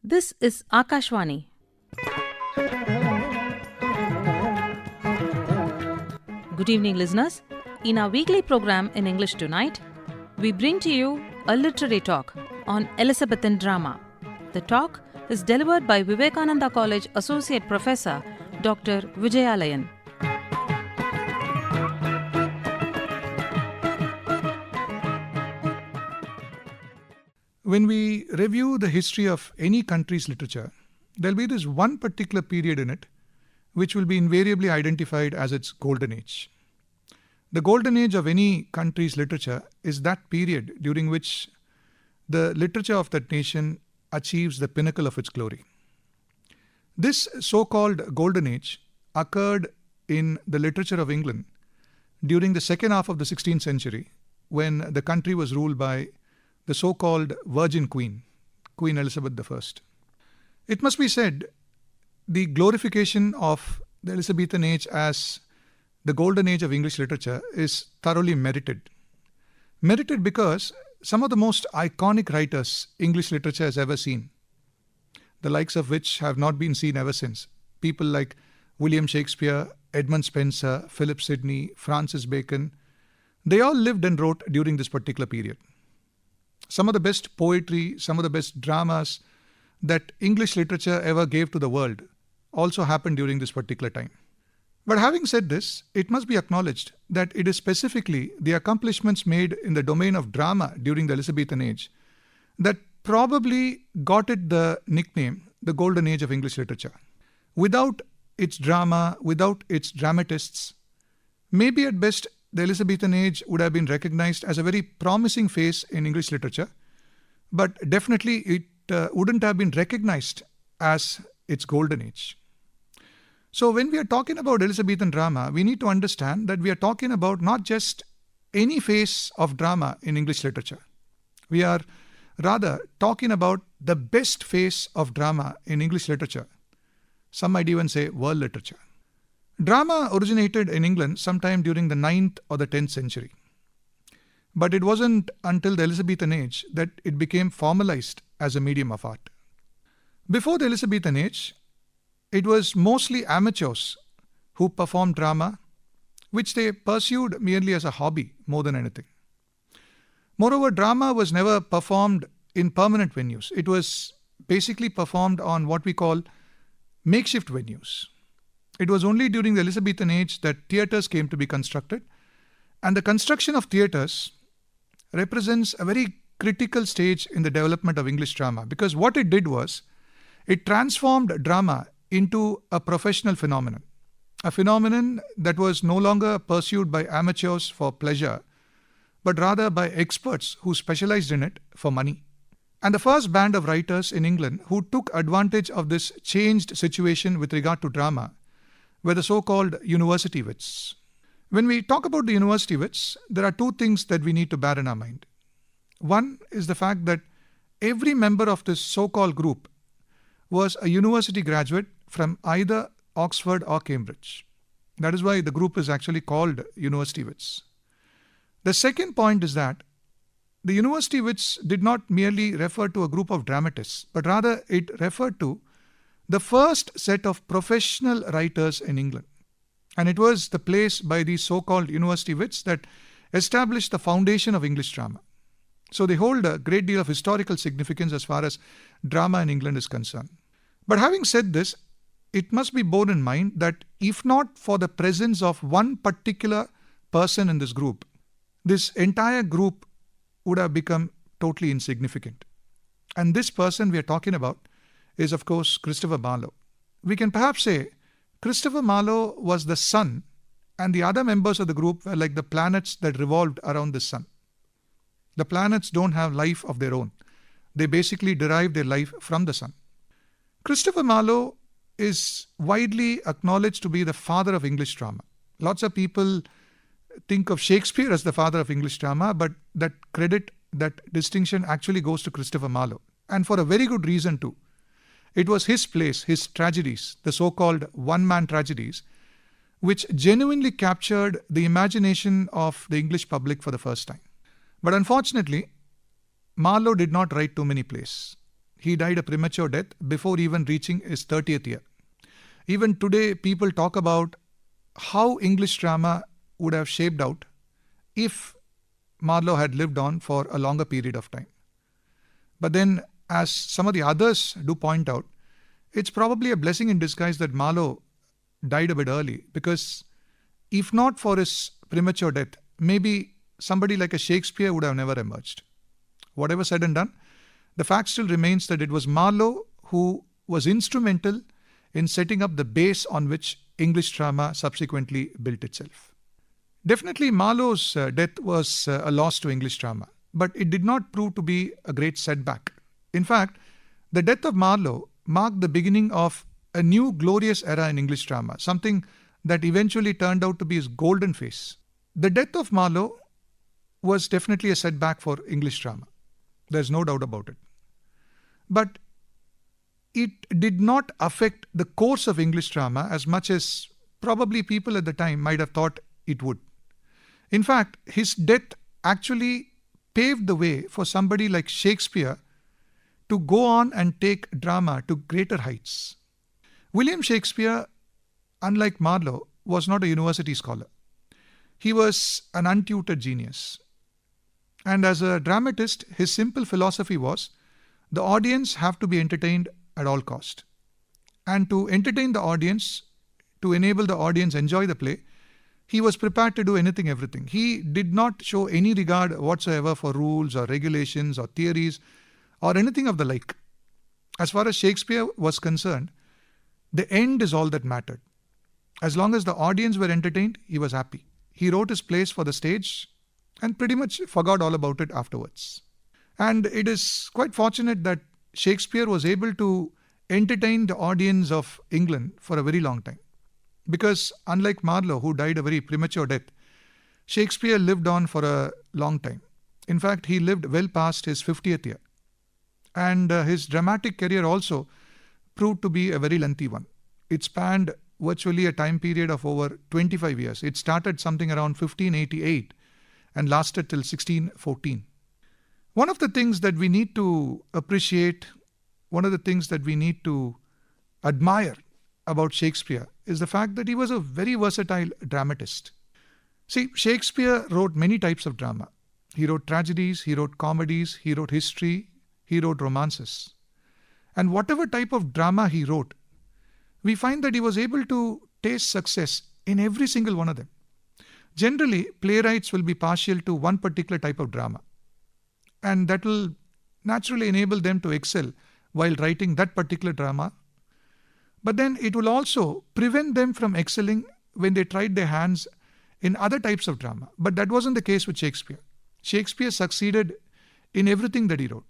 This is Akashvani. Good evening, listeners. In our weekly program in English tonight, we bring to you a literary talk on Elizabethan drama. The talk is delivered by VIVEKANANDA College Associate Professor Dr. Vijayalayan. When we review the history of any country's literature, there'll be this one particular period in it which will be invariably identified as its golden age. The golden age of any country's literature is that period during which the literature of that nation achieves the pinnacle of its glory. This so-called golden age occurred in the literature of England during the second half of the 16th century, when the country was ruled by the so-called Virgin Queen, Queen Elizabeth I. It must be said, the glorification of the Elizabethan age as the golden age of English literature is thoroughly merited. Merited because some of the most iconic writers English literature has ever seen, the likes of which have not been seen ever since, people like William Shakespeare, Edmund Spenser, Philip Sidney, Francis Bacon, they all lived and wrote during this particular period. Some of the best poetry, some of the best dramas that English literature ever gave to the world also happened during this particular time. But having said this, it must be acknowledged that it is specifically the accomplishments made in the domain of drama during the Elizabethan age that probably got it the nickname, the golden age of English literature. Without its drama, without its dramatists, maybe at best the Elizabethan age would have been recognized as a very promising phase in English literature, but definitely it wouldn't have been recognized as its golden age. So when we are talking about Elizabethan drama, we need to understand that we are talking about not just any phase of drama in English literature. We are rather talking about the best phase of drama in English literature. Some might even say world literature. Drama originated in England sometime during the 9th or the 10th century. But it wasn't until the Elizabethan age that it became formalized as a medium of art. Before the Elizabethan age, it was mostly amateurs who performed drama, which they pursued merely as a hobby more than anything. Moreover, drama was never performed in permanent venues. It was basically performed on what we call makeshift venues. It was only during the Elizabethan age that theatres came to be constructed, and the construction of theatres represents a very critical stage in the development of English drama, because what it did was it transformed drama into a professional phenomenon, a phenomenon that was no longer pursued by amateurs for pleasure, but rather by experts who specialized in it for money. And the first band of writers in England who took advantage of this changed situation with regard to drama were the so-called university wits. When we talk about the university wits, there are two things that we need to bear in our mind. One is the fact that every member of this so-called group was a university graduate from either Oxford or Cambridge. That is why the group is actually called university wits. The second point is that the university wits did not merely refer to a group of dramatists, but rather it referred to the first set of professional writers in England. And it was the place by these so-called university wits that established the foundation of English drama. So they hold a great deal of historical significance as far as drama in England is concerned. But having said this, it must be borne in mind that if not for the presence of one particular person in this group, this entire group would have become totally insignificant. And this person we are talking about is, of course, Christopher Marlowe. We can perhaps say Christopher Marlowe was the sun, and the other members of the group were like the planets that revolved around the sun. The planets don't have life of their own. They basically derive their life from the sun. Christopher Marlowe is widely acknowledged to be the father of English drama. Lots of people think of Shakespeare as the father of English drama, but that credit, that distinction actually goes to Christopher Marlowe. And for a very good reason too. It was his plays, his tragedies, the so-called one-man tragedies, which genuinely captured the imagination of the English public for the first time. But unfortunately, Marlowe did not write too many plays. he died a premature death before even reaching his 30th year. Even today, people talk about how English drama would have shaped out if Marlowe had lived on for a longer period of time. But then, as some of the others do point out, it's probably a blessing in disguise that Marlowe died a bit early, because if not for his premature death, maybe somebody like a Shakespeare would have never emerged. Whatever said and done, the fact still remains that it was Marlowe who was instrumental in setting up the base on which English drama subsequently built itself. Definitely, Marlowe's death was a loss to English drama, but it did not prove to be a great setback. In fact, the death of Marlowe marked the beginning of a new glorious era in English drama, something that eventually turned out to be his golden phase. The death of Marlowe was definitely a setback for English drama. There's no doubt about it. But it did not affect the course of English drama as much as probably people at the time might have thought it would. In fact, his death actually paved the way for somebody like Shakespeare to go on and take drama to greater heights. William Shakespeare, unlike Marlowe, was not a university scholar. He was an untutored genius. And as a dramatist, his simple philosophy was the audience have to be entertained at all cost. And to entertain the audience, to enable the audience enjoy the play, he was prepared to do anything, everything. He did not show any regard whatsoever for rules or regulations or theories or anything of the like. As far as Shakespeare was concerned, the end is all that mattered. As long as the audience were entertained, he was happy. He wrote his plays for the stage and pretty much forgot all about it afterwards. And it is quite fortunate that Shakespeare was able to entertain the audience of England for a very long time. Because unlike Marlowe, who died a very premature death, Shakespeare lived on for a long time. In fact, he lived well past his 50th year. And his dramatic career also proved to be a very lengthy one. It spanned virtually a time period of over 25 years. It started something around 1588 and lasted till 1614. One of the things that we need to appreciate, one of the things that we need to admire about Shakespeare is the fact that he was a very versatile dramatist. See, Shakespeare wrote many types of drama. He wrote tragedies, he wrote comedies, he wrote history, he wrote romances. And whatever type of drama he wrote, we find that he was able to taste success in every single one of them. Generally, playwrights will be partial to one particular type of drama, and that will naturally enable them to excel while writing that particular drama. But then it will also prevent them from excelling when they tried their hands in other types of drama. But that wasn't the case with Shakespeare. Shakespeare succeeded in everything that he wrote.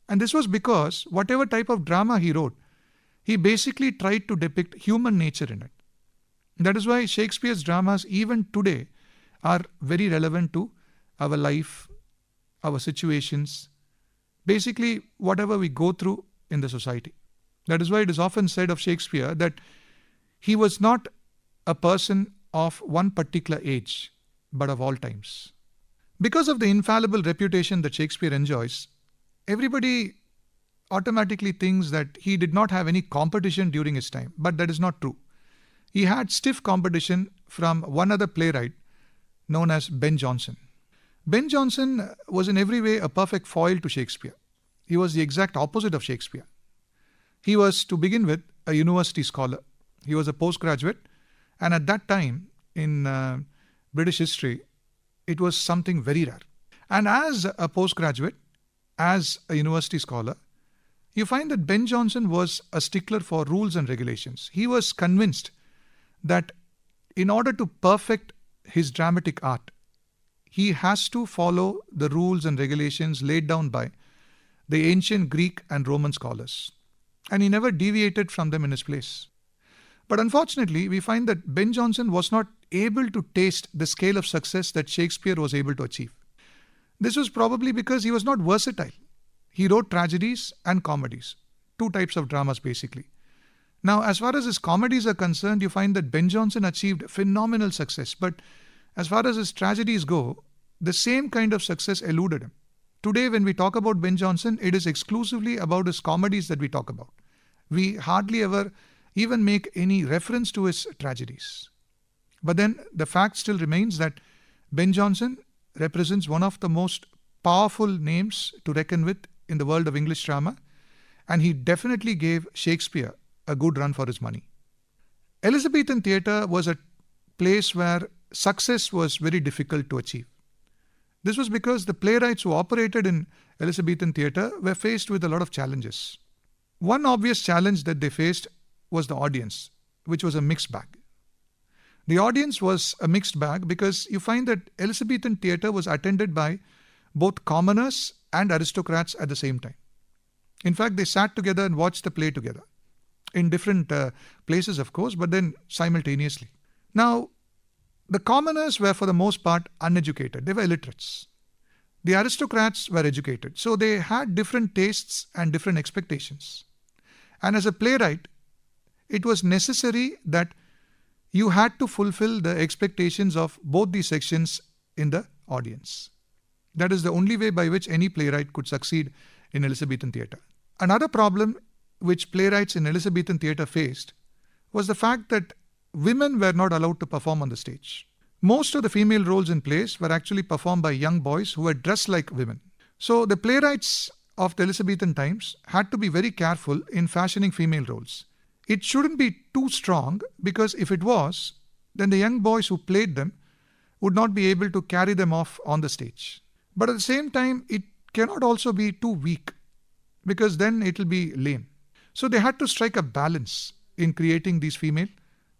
And this was because whatever type of drama he wrote, he basically tried to depict human nature in it. That is why Shakespeare's dramas even today are very relevant to our life, our situations, basically whatever we go through in the society. That is why it is often said of Shakespeare that he was not a person of one particular age, but of all times. Because of the infallible reputation that Shakespeare enjoys, everybody automatically thinks that he did not have any competition during his time, but that is not true. He had stiff competition from one other playwright known as Ben Jonson. Ben Jonson was in every way a perfect foil to Shakespeare. He was the exact opposite of Shakespeare. He was, to begin with, a university scholar. He was a postgraduate, and at that time in British history, it was something very rare. And as a postgraduate, as a university scholar, you find that Ben Jonson was a stickler for rules and regulations. He was convinced that in order to perfect his dramatic art, he has to follow the rules and regulations laid down by the ancient Greek and Roman scholars. And he never deviated from them in his place. But unfortunately, we find that Ben Jonson was not able to taste the scale of success that Shakespeare was able to achieve. This was probably because he was not versatile. He wrote tragedies and comedies, two types of dramas basically. Now, as far as his comedies are concerned, you find that Ben Jonson achieved phenomenal success. But as far as his tragedies go, the same kind of success eluded him. today when we talk about Ben Jonson, it is exclusively about his comedies that we talk about. We hardly ever even make any reference to his tragedies. But then the fact still remains that Ben Jonson represents one of the most powerful names to reckon with in the world of English drama, and he definitely gave Shakespeare a good run for his money. Elizabethan theatre was a place where success was very difficult to achieve. This was because the playwrights who operated in Elizabethan theatre were faced with a lot of challenges. One obvious challenge that they faced was the audience, which was a mixed bag. The audience was a mixed bag because you find that Elizabethan theatre was attended by both commoners and aristocrats at the same time. In fact, they sat together and watched the play together in different places, of course, but then simultaneously. Now, the commoners were for the most part uneducated. They were illiterates. The aristocrats were educated. So they had different tastes and different expectations. And as a playwright, it was necessary that you had to fulfill the expectations of both these sections in the audience. That is the only way by which any playwright could succeed in Elizabethan theatre. Another problem which playwrights in Elizabethan theatre faced was the fact that women were not allowed to perform on the stage. Most of the female roles in plays were actually performed by young boys who were dressed like women. So the playwrights of the Elizabethan times had to be very careful in fashioning female roles. It shouldn't be too strong, because if it was, then the young boys who played them would not be able to carry them off on the stage. But at the same time, it cannot also be too weak, because then it will be lame. So they had to strike a balance in creating these female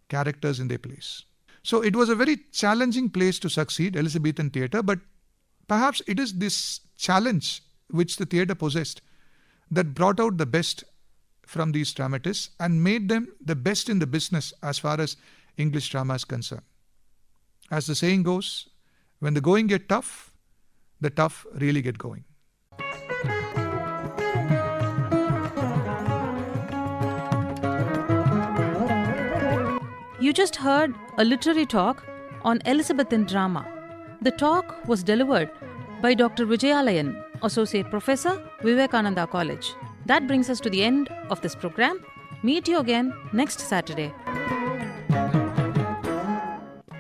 characters in their plays. So it was a very challenging place to succeed, Elizabethan theatre, but perhaps it is this challenge which the theatre possessed that brought out the best from these dramatists and made them the best in the business as far as English drama is concerned. As the saying goes, when the going get tough, the tough really get going. You just heard a literary talk on Elizabethan drama. The talk was delivered by Dr. Vijayalayan, Associate Professor, Vivekananda College. That brings us to the end of this program. Meet you again next Saturday.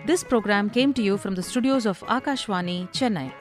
This program came to you from the studios of Akashvani, Chennai.